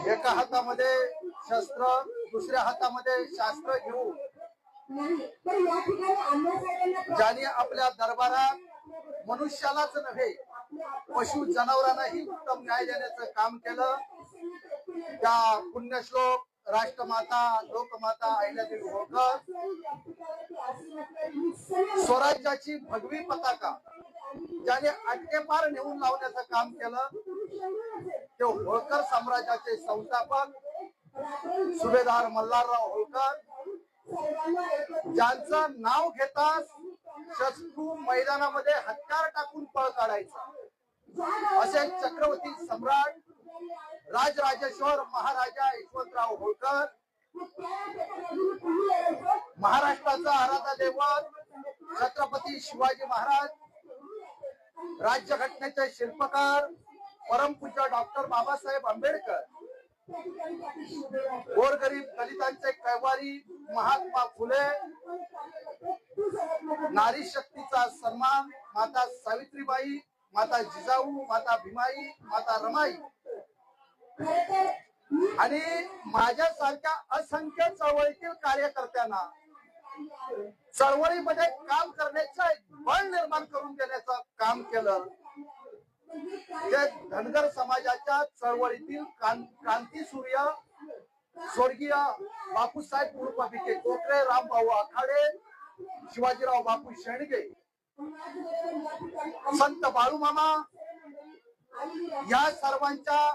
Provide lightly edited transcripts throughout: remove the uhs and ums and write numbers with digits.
एका हातामध्ये शस्त्र दुसऱ्या हातामध्ये शास्त्र घेऊन ज्यांनी आपल्या दरबारात मनुष्यालाच नव्हे पशु जनावरांनाही उत्तम न्याय देण्याचं काम केलं त्या पुण्यश्लोक राष्ट्रमाता लोकमाता अहिल्यादेवी होळकर स्वराज्याची भगवी पताका ज्याने अटकेपार नेऊन लावण्याचं काम केलं ते होळकर साम्राज्याचे संस्थापक सुभेदार मल्हारराव होळकर ज्यांचं नाव घेताच शत्रू मैदानामध्ये हत्यार टाकून पळ काढायचा असे छत्रपती सम्राट राजराजेश्वर महाराजा यशवंतराव होळकर महाराष्ट्राचा आराध्य दैवत छत्रपती शिवाजी महाराज राज्यघटनेचे शिल्पकार परमपूज्य डॉक्टर बाबासाहेब आंबेडकर गोरगरीब दलितांचे कैवारी महात्मा फुले नारी शक्तीचा सन्मान माता सावित्रीबाई माता जिजाऊ माता भीमाई माता रमाई आणि माझ्यासारख्या असंख्य चळवळीतील कार्यकर्त्यांना चळवळीमध्ये काम करण्याचं बळ निर्माण करून देण्याचं काम केलं ते धनगर समाजाच्या चळवळीतील क्रांती सूर्य स्वर्गीय बापूसाहेब उर्फ भिके कोकरे रामभाऊ आखाडे शिवाजीराव बापू शेंडगे संत बाळूमामा या सर्वांच्या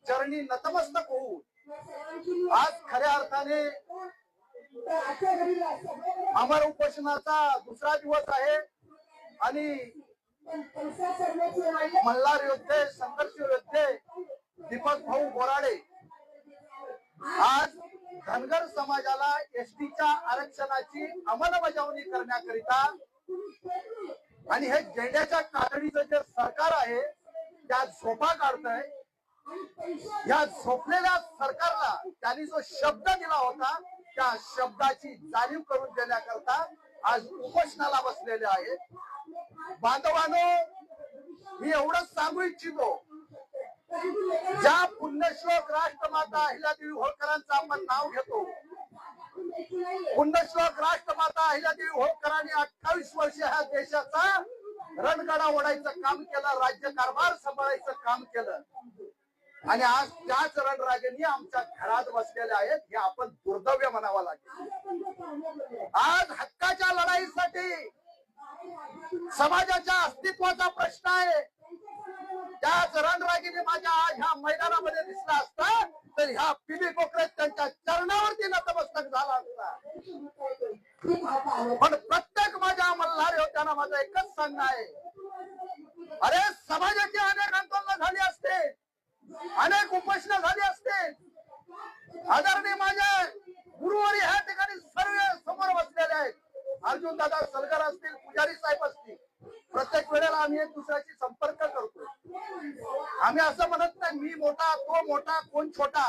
चरणी नतमस्तक होऊन आज खऱ्या अर्थाने अमर उपोषणाचा दुसरा दिवस आहे आणि मल्हार योद्धे संघर्ष योद्धे दीपक भाऊ बोराडे आज धनगर समाजाला एसटीच्या आरक्षणाची अंमलबजावणी करण्याकरिता आणि हे झेंड्याच्या कातडीचं जे सरकार आहे त्या झोपा काढतंय या झोपलेल्या सरकारला त्यांनी जो शब्द दिला होता त्या शब्दाची जाणीव करून देण्याकरता आज उपोषणाला बसलेले आहेत बांधवांनो मी एवढंच सांगू इच्छितो ज्या पुण्यश्लोक राष्ट्रमाता अहिल्यादेवी होळकरांचं आपण नाव घेतो पुण्यश्लोक राष्ट्रमाता अहिल्यादेवी होळकरांनी 28 वर्ष ह्या देशाचा रणगाडा ओढायचं काम केलं राज्यकारभार सांभाळायचं काम केलं आणि आज त्याच रणराजांनी आमच्या घरात बसलेले आहेत हे आपण दुर्दैव म्हणावं लागेल आज हक्काच्या लढाईसाठी समाजाच्या अस्तित्वाचा प्रश्न आहे त्याच रणरागिनी माझ्या आज ह्या मैदानामध्ये दिसला असता तर ह्या पिबी कोकरेत त्यांच्या चरणावरती नतमस्तक झाला असता पण प्रत्येक माझ्या मल्हार योद्ध्यांना माझं एकच सांगणं आहे अरे समाजाची अनेक आंदोलन झाली असते अनेक उपोषण झाली असते आदरणीय माझे गुरुवारी ह्या ठिकाणी सर्व समोर बसलेले आहेत अर्जुन दादा सलगर असतील पुजारी साहेब असतील प्रत्येक वेळेला आम्ही एक दुसऱ्याशी संपर्क करतो आम्ही असं म्हणत नाही मी मोठा तो मोठा कोण छोटा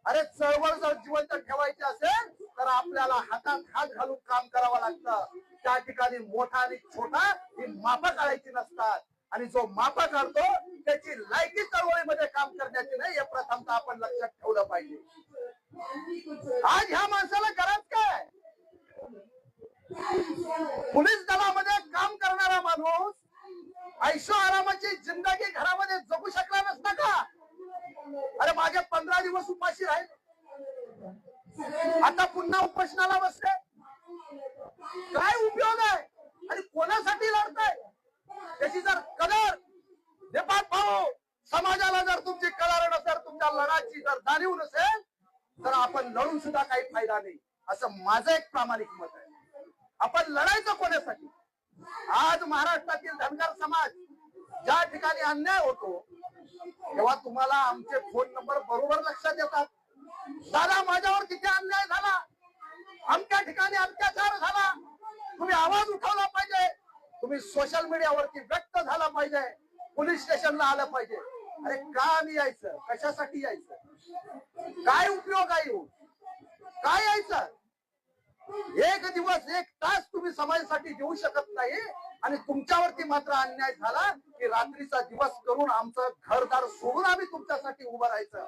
अरे चळवळ जर जिवंत ठेवायची असेल तर आपल्याला हातात हात घालून काम करावं लागतं त्या ठिकाणी मोठा आणि छोटा ही मापा काढायची नसतात आणि जो मापा काढतो त्याची लायकी चळवळीमध्ये काम करण्याची नाही हे प्रथमतः आपण लक्षात ठेवलं पाहिजे आज ह्या माणसाला गरज काय पोलीस दलामध्ये काम करणारा माणूस ऐशो आरामाची जिंदगी घरामध्ये जगू शकला नसता का अरे मागे 15 दिवस उपाशी राहिले आता पुन्हा उपोषणाला बसले काय उपयोग आहे आणि कोणासाठी लढताय त्याची जर कदर नेपाळ भाऊ समाजाला जर तुमची कदर नसेल तुमच्या लढाची जर जाणीव नसेल तर आपण लढून सुद्धा काही फायदा नाही असं माझं एक प्रामाणिक मत आहे आपण लढायचं कोणासाठी आज महाराष्ट्रातील धनगर समाज ज्या ठिकाणी अन्याय होतो तेव्हा तुम्हाला आमचे फोन नंबर बरोबर लक्षात येतात दादा माझ्यावर किती अन्याय झाला आमच्या ठिकाणी अत्याचार झाला तुम्ही आवाज उठवला पाहिजे तुम्ही सोशल मीडियावरती व्यक्त झाला पाहिजे पोलीस स्टेशनला आलं पाहिजे अरे का आम्ही यायचं कशासाठी यायचं काय उपयोग आहे काय यायचं एक दिवस एक तास तुम्ही समाजासाठी देऊ शकत नाही आणि तुमच्यावरती मात्र अन्याय झाला की रात्रीचा दिवस करून आमचं घरदार सोडून आम्ही तुमच्यासाठी उभं राहायचं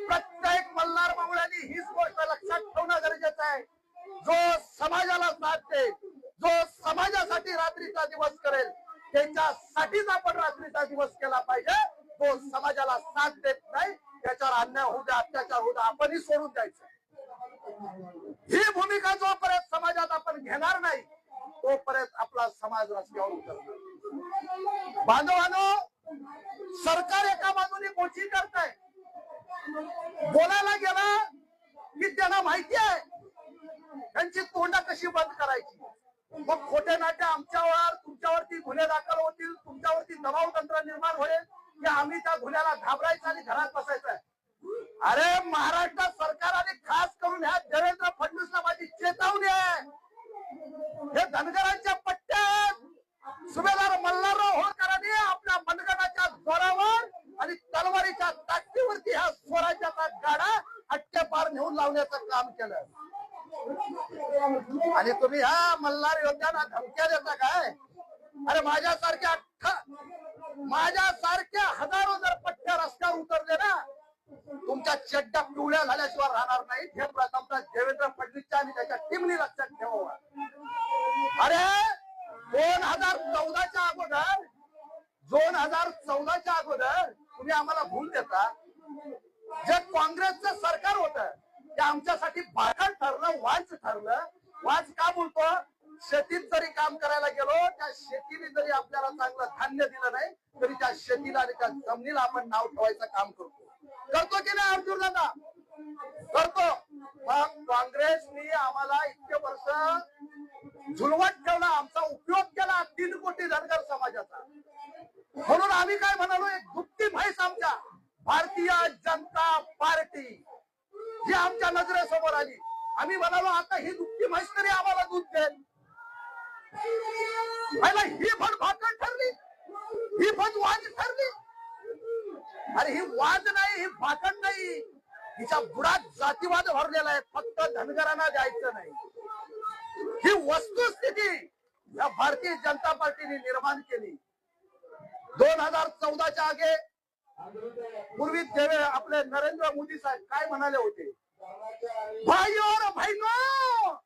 प्रत्येक मल्हार मावळ्यांनी हीच गोष्ट लक्षात ठेवणं गरजेचं आहे. जो समाजाला साथ देईल, जो समाजासाठी रात्रीचा दिवस करेल, त्याच्यासाठीच आपण रात्रीचा दिवस केला पाहिजे. तो समाजाला साथ देत नाही, त्याच्यावर अन्याय होऊ द्या, अत्याचार होऊ द्या, आपणही सोडून द्यायचं. ही भूमिका जोपर्यंत समाजात आपण घेणार नाही, तोपर्यंत आपला समाज रस्त्यावर उतरणार. बांधवांनो, सरकार एका बाजूने कोची करत आहे, बोलायला गेला की त्यांना माहिती आहे त्यांची तोंड कशी बंद करायची. मग खोटे नाटे आमच्यावर तुमच्यावरती गुन्हे दाखल होतील, तुमच्यावरती दबाव तंत्र निर्माण होईल की आम्ही त्या गुन्ह्याला घाबरायचं आणि घरात बसायचं. अरे महाराष्ट्र सरकारने खास करून ह्या देवेंद्र फडणवीसला माझी चेतावणी आहे. हे धनगरांच्या पट्ट्यात सुभेदार मल्हारराव होळकरांनी आपल्या मनगटाच्या जोरावर आणि तलवारीच्या ताकदीवरती ह्या स्वराज्याचा गाडा अट्टेपार नेऊन लावण्याचं काम केलं. आणि तुम्ही ह्या मल्हार योद्ध्यांना धमक्या देता काय? अरे माझ्यासारख्या हजारो जर पट्ट्या रस्त्यावर उतरले ना, तुमच्या चड्ड्या पिवळ्या झाल्याशिवाय राहणार नाही. हे प्रथमतः देवेंद्र फडणवीसच्या आणि त्याच्या टीमनी लक्षात ठेवावं. अरे 2014च्या अगोदर तुम्ही आम्हाला भूल देता. जे काँग्रेसचं सरकार होतं ते आमच्यासाठी भाकड ठरलं, वाच ठरलं. वाच का बोलतो? शेतीत जरी काम करायला गेलो, त्या शेतीने जरी आपल्याला चांगलं धान्य दिलं नाही तरी त्या शेतीला आणि त्या जमिनीला आपण नाव ठेवायचं काम करतो की नाही अर्जुन दादा? करतो. मग काँग्रेसने आम्हाला इतके वर्ष झुलवत ठेवला, आमचा उपयोग केला 3 कोटी धनगर समाजाचा. म्हणून आम्ही काय म्हणालो, एक दुपटी म्हैस आमच्या भारतीय जनता पार्टी जी आमच्या नजरेसमोर आली. आम्ही म्हणालो आता ही दुपटी म्हैस तरी आम्हाला दूध देईल. ही फड भाकड ठरली, ही फड वाज ठरली. अरे ही वाज नाही, ही भाकड नाही, हिच्या बुडात जातीवाद भरलेला आहे. फक्त धनगरांना द्यायचं नाही. ही वस्तुस्थिती या भारतीय जनता पार्टीने निर्माण केली. 2014च्या आगे पूर्वी आपले नरेंद्र मोदी साहेब काय म्हणाले होते? भाई और बहनों,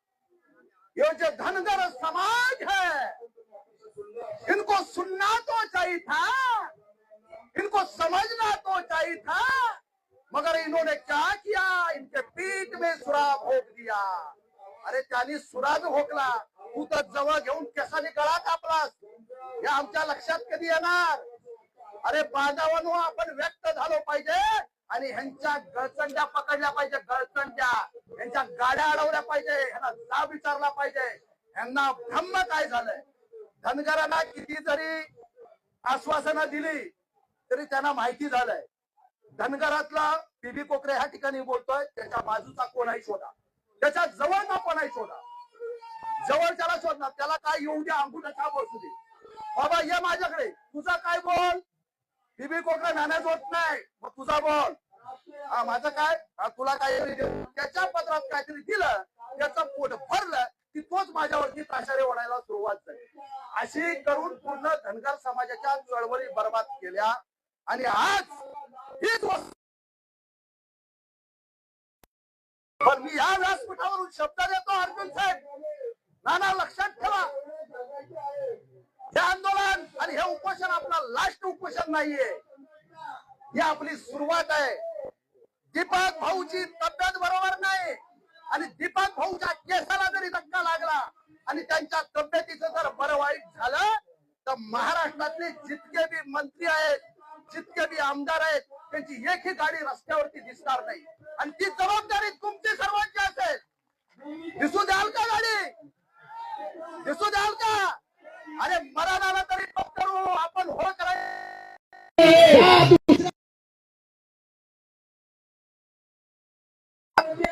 ये जो धनगर समाज है इनको सुनना तो चाहिए था, इनको समझना तो चाहिए था, मगर इन्होंने क्या किया? इनके पीठ में सुराग भोग दिया. अरे त्यांनी सुराग भोगला, तू तर जवळ घेऊन केसाने गळा कापलास. हे आमच्या लक्षात कधी येणार? अरे बांधवांनो, आपण व्यक्त झालो पाहिजे आणि ह्यांच्या गळचंड्या पकडल्या पाहिजे. गळचंड्या ह्यांच्या गाड्या अडवल्या पाहिजे, ह्यांना जाब विचारला पाहिजे. ह्यांना धम्म काय झालंय? धनगरांना किती जरी आश्वासनं दिली तरी त्यांना माहिती झालंय धनगरातला बीबी कोकरे ह्या ठिकाणी बोलतोय, त्याच्या बाजूचा कोणाही शोधा, त्याच्या जवळचा कोणाही शोधा, जवळच्याला शोधणार. त्याला काय येऊ द्या, अंगुठाचा बसू दे. बाबा ये माझ्याकडे, तुझा काय बोल? बीबी कोकरे मॅनेज होत नाही, मग तुझा बोल. माझं काय? तुला काय? त्याच्या पत्रात काहीतरी दिलं, त्याचं पोट भरलं की तोच माझ्यावरती ताशारे ओढायला सुरुवात झाली. अशी करून पूर्ण धनगर समाजाच्या चळवळी बर्बाद केल्या. आणि आज हीच पण मी या व्यासपीठावरून शब्द देतो अर्जुन साहेब, नाना लक्षात ठेवा, हे आंदोलन आणि हे उपोषण आपलं लास्ट उपोषण नाहीये, ही आपली सुरुवात आहे. दीपक भाऊची तब्येत बरोबर नाही आणि दीपक भाऊच्या केसाला जरी धक्का लागला आणि त्यांच्या तब्येतीचं जर बरं वाईट झालं तर महाराष्ट्रातले जितके बी मंत्री आहेत, जितके बी आमदार आहेत, त्यांची एकही गाडी रस्त्यावरती दिसणार नाही. आणि ती जबाबदारी तुमची सर्वांची असेल. दिसू द्याल का गाडी? दिसू द्याल का? अरे मरण आला तरी करू, आपण हो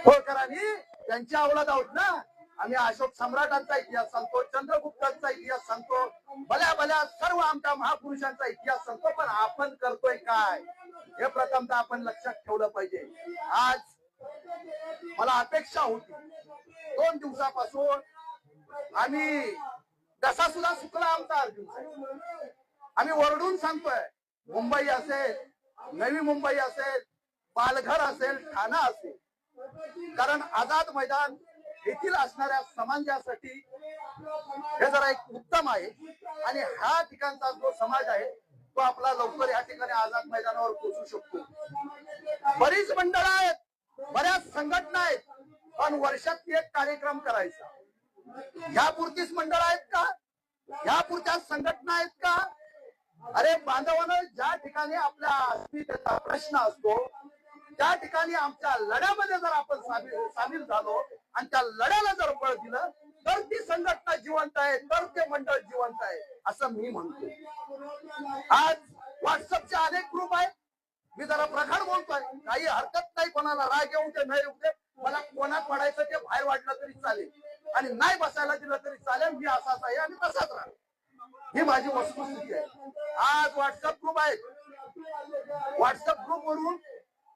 होळकरांनी त्यांच्या अवलाद आहोत ना. आम्ही अशोक सम्राटांचा इतिहास सांगतो, चंद्रगुप्तांचा इतिहास सांगतो, भल्या भल्या सर्व आमच्या महापुरुषांचा इतिहास सांगतो. पण आपण करतोय काय हे प्रथमतः आपण लक्षात ठेवलं पाहिजे. आज मला अपेक्षा होती 2 दिवसापासून आम्ही कसा सुद्धा सुकला आमचा अर्जुन साहेब. आम्ही ओरडून सांगतोय, मुंबई असेल, नवी मुंबई असेल, पालघर असेल, ठाणा असेल, कारण आझाद मैदान येथील असणाऱ्या समाजासाठी हे जरा एक उत्तम आहे आणि हा ठिकाणचा जो समाज आहे तो आपला लवकर या ठिकाणी आझाद मैदानावर पोहोचू शकतो. बरीच मंडळं आहेत, बऱ्याच संघटना आहेत, पण वर्षात एक कार्यक्रम करायचा. ह्यापुरतीच मंडळ आहेत का? ह्यापुरत्याच संघटना आहेत का? अरे बांधवांनो, ज्या ठिकाणी आपल्या अस्मितेचा प्रश्न असतो त्या ठिकाणी आमच्या लढ्यामध्ये जर आपण सामील झालो आणि त्या लढ्याला जर बळ दिलं तर ती संघटना जिवंत आहे, तर ते मंडळ जिवंत आहे असं मी म्हणतो. आज व्हॉट्सअपचे अनेक ग्रुप आहेत, मी जरा प्रखर बोलतोय, काही हरकत नाही, कोणाला राग येऊ दे नाही येऊ दे, मला कोणात पडायचं ते बाहेर वाटलं तरी चालेल आणि नाही बसायला दिलं तरी चालेल, मी असाच आहे आणि तसाच राहा, ही माझी वस्तुस्थिती आहे. आज व्हॉट्सअप ग्रुप आहेत, व्हॉट्सअप ग्रुप वरून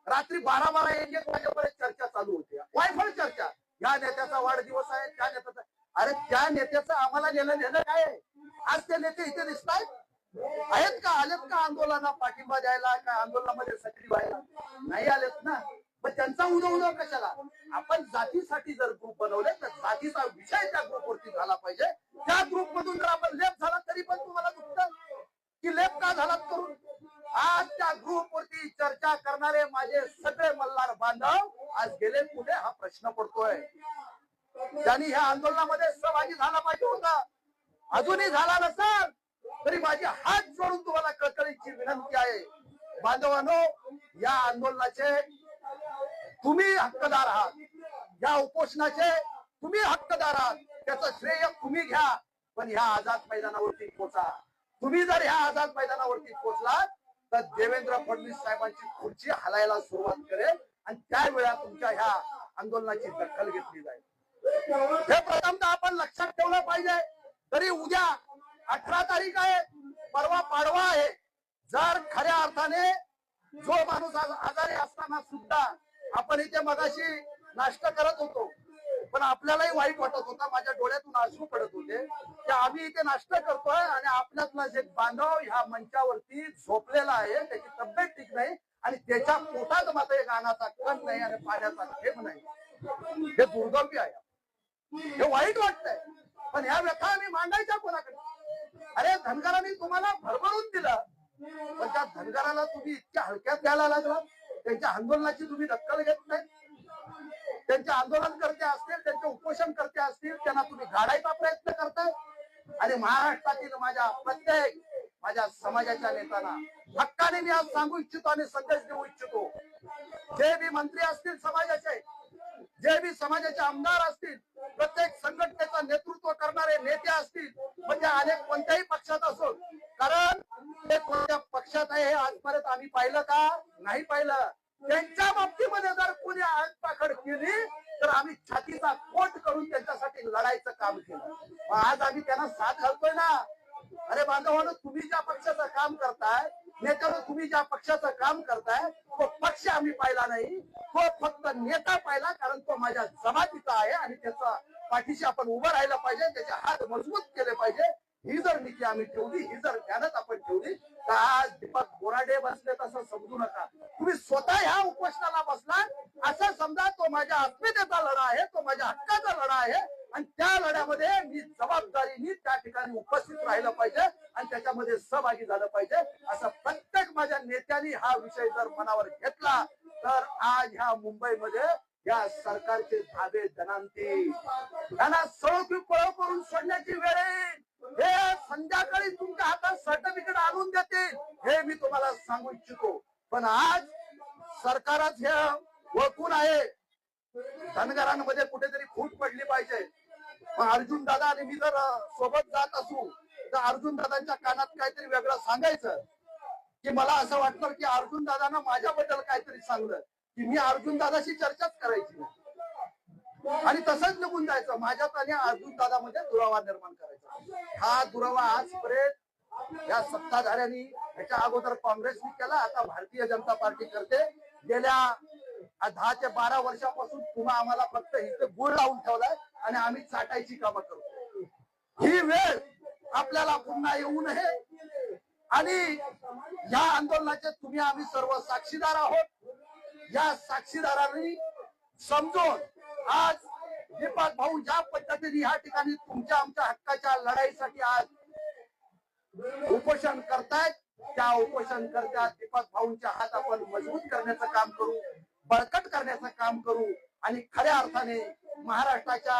रात्री 12-1 वाजेपर्यंत चर्चा चालू होते, वायफळ चर्चा. या नेत्याचा वाढदिवस आहे, त्या नेत्याचा, अरे त्या नेत्याचं आम्हाला नेलं काय? आज ते नेते इथे दिसत आहेत का? आलेत का आंदोलनाला पाठिंबा द्यायला, काय आंदोलनामध्ये सक्रिय व्हायला? नाही आलेत ना. पण त्यांचा उदो कशाला? आपण जातीसाठी जर ग्रुप बनवले तर जातीचा विषय त्या ग्रुपवरती झाला पाहिजे. त्या ग्रुप मधून जर आपण लेप झाला तरी पण तुम्हाला दुखतं की लेप का झालात करून. आज त्या ग्रुप वरती चर्चा करणारे माझे सगळे मल्हार बांधव आज गेले कुठे हा प्रश्न पडतोय. त्यांनी ह्या आंदोलनामध्ये सहभागी झाला पाहिजे होता, अजूनही झाला नसेल तरी माझी हात जोडून तुम्हाला कळकळीची विनंती आहे. बांधवांनो, या आंदोलनाचे तुम्ही हक्कदार आहात, या उपोषणाचे तुम्ही हक्कदार आहात, त्याचं श्रेय तुम्ही घ्या, पण ह्या आझाद मैदानावरती पोहोचा. तुम्ही जर ह्या आझाद मैदानावरती पोहोचलात तर देवेंद्र फडणवीस साहेबांची खुर्ची हलायला सुरुवात करेल आणि त्यावेळा तुमच्या ह्या आंदोलनाची दखल घेतली जाईल. हे प्रथमतः आपण लक्षात ठेवलं पाहिजे. तरी उद्या 18 तारीख आहे, परवा पाडवा आहे. जर खऱ्या अर्थाने जो माणूस आजारी असताना सुद्धा आपण इथे मगाशी नाश्ता करत होतो, पण आपल्यालाही वाईट वाटत होता, माझ्या डोळ्यातून अश्रू पडत होते की आम्ही इथे नाश्ता करतोय आणि आपल्यातला एक बांधव ह्या मंचावरती झोपलेला आहे, त्याची तब्येत ठीक नाही आणि त्याच्या पोटात मात्र एक अन्नाचा कण नाही आणि पाण्याचा थेंब नाही. हे दुर्दैवी आहे, हे वाईट वाटतंय. पण ह्या व्यथा आम्ही मांडायच्या कोणाकडे? अरे धनगरांनी तुम्हाला भरभरून दिलं, पण त्या धनगराला तुम्ही इतक्या हलक्यात घ्यायला लागला. त्यांच्या आंदोलनाची तुम्ही दखल घेत नाही. त्यांचे आंदोलन करते असतील, त्यांचे उपोषण करते असतील, त्यांना तुम्ही गाडायचा प्रयत्न करताय. आणि महाराष्ट्रातील माझ्या प्रत्येक माझ्या समाजाच्या नेत्यांना हक्काने मी आज सांगू इच्छितो आणि संदेश देऊ इच्छितो. जे बी मंत्री असतील समाजाचे, जे बी समाजाचे आमदार असतील, प्रत्येक संघटनेचं नेतृत्व करणारे नेते असतील, म्हणजे अनेक कोणत्याही पक्षात असो, कारण ते कोणत्या पक्षात आहे हे आजपर्यंत आम्ही पाहिलं का? नाही पाहिलं. त्यांच्या बाबतीमध्ये जर कोणी आगपाखड केली तर आम्ही छातीचा कोट करून त्यांच्यासाठी लढायचं काम केलं. आज आम्ही त्यांना साथ घालतोय ना. अरे बांधवांनो, तुम्ही ज्या पक्षाचं काम करताय, नेत्यानं तुम्ही ज्या पक्षाचं काम करताय, तो पक्ष आम्ही पाहिला नाही, तो फक्त नेता पाहिला, कारण तो माझ्या जमातीचा आहे आणि त्याचा पाठीशी आपण उभं राहिलं पाहिजे, त्याचे हात मजबूत केले पाहिजे. ही जर नीती आम्ही ठेवली, ही जर ध्यानात आपण ठेवली तर आज दीपक बोराडे बसले तसं समजू नका. तुम्ही स्वतः ह्या उपोषणाला बसला असं समजा. तो माझ्या अस्मितेचा लढा आहे, तो माझ्या हक्काचा लढा आहे आणि त्या लढ्यामध्ये मी जबाबदारीने त्या ठिकाणी उपस्थित राहिलं पाहिजे आणि त्याच्यामध्ये सहभागी झालं पाहिजे. असं प्रत्येक माझ्या नेत्यांनी हा विषय जर मनावर घेतला तर आज ह्या मुंबईमध्ये या सरकारचे धाबे दणाणतील, त्यांना सळो पळो करून सोडण्याची वेळ येईल. हे संध्याकाळी तुमच्या हातात सर्टिफिकेट आणून देतील, हे मी तुम्हाला सांगू इच्छितो. पण आज सरकारच हे ओळखून आहे धनगरांमध्ये कुठेतरी फूट पडली पाहिजे. अर्जुन दादा आणि मी जर सोबत जात असू तर अर्जुन दादांच्या कानात काहीतरी वेगळं सांगायचं की मला असं वाटतं की अर्जुन दादांना माझ्याबद्दल काहीतरी सांगलं की मी अर्जुन दादाशी चर्चाच करायची आणि तसंच निघून जायचं. माझ्यात आणि अर्जुन दादा मध्ये दुरावा निर्माण करायचा. हा दुरावा आजपर्यंत या सत्ताधाऱ्यांनी, याच्या अगोदर काँग्रेसने केला, आता भारतीय जनता पार्टी करते. गेल्या 10 ते 12 वर्षापासून तुम्हा आम्हाला फक्त इथे गुळ लावून ठेवलाय आणि आम्ही चाटायची कामं करतो. ही वेळ आपल्याला पुन्हा येऊ नये आणि या आंदोलनाचे तुम्ही आम्ही सर्व साक्षीदार आहोत. या साक्षीदारांनी समजून आज दीपक भाऊ ज्या पद्धतीने या ठिकाणी तुमच्या आमच्या हक्काच्या लढाईसाठी आज उपोषण करतायत, त्या उपोषणकर्त्या दीपक भाऊंच्या हात आपण मजबूत करण्याचं काम करू, बळकट करण्याचं काम करू आणि खऱ्या अर्थाने महाराष्ट्राच्या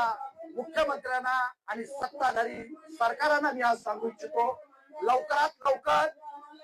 मुख्यमंत्र्यांना आणि सत्ताधारी सरकारांना मी आज सांगू इच्छितो, लवकरात लवकर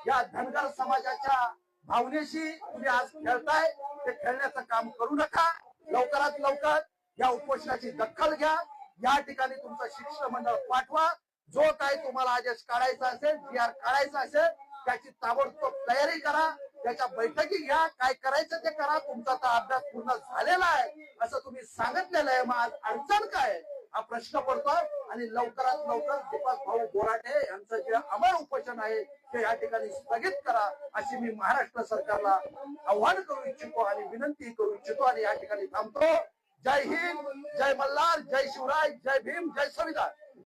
या धनगर समाजाच्या भावनेशी तुम्ही आज खेळताय, ते खेळण्याचं काम करू नका. लवकरात लवकर या उपोषणाची दखल घ्या. या ठिकाणी तुमचं शिष्टमंडळ पाठवा. जो काय तुम्हाला आदेश काढायचा असेल, जी आर काढायचा असेल, त्याची ताबडतोब तयारी करा. त्याच्या बैठकी घ्या. काय करायचं ते करा. तुमचा तर अभ्यास पूर्ण झालेला आहे असं तुम्ही सांगितलेलं आहे. मग आज अडचण काय हा प्रश्न पडतो. आणि लवकरात लवकर दीपक भाऊ बोराटे यांचं जे अमर उपोषण आहे ते या ठिकाणी स्थगित करा अशी मी महाराष्ट्र सरकारला आव्हान करू इच्छितो आणि विनंती करू इच्छितो आणि या ठिकाणी थांबतो. जय हिंद, जय मल्हार, जय शिवराय, जय भीम, जय संविधान.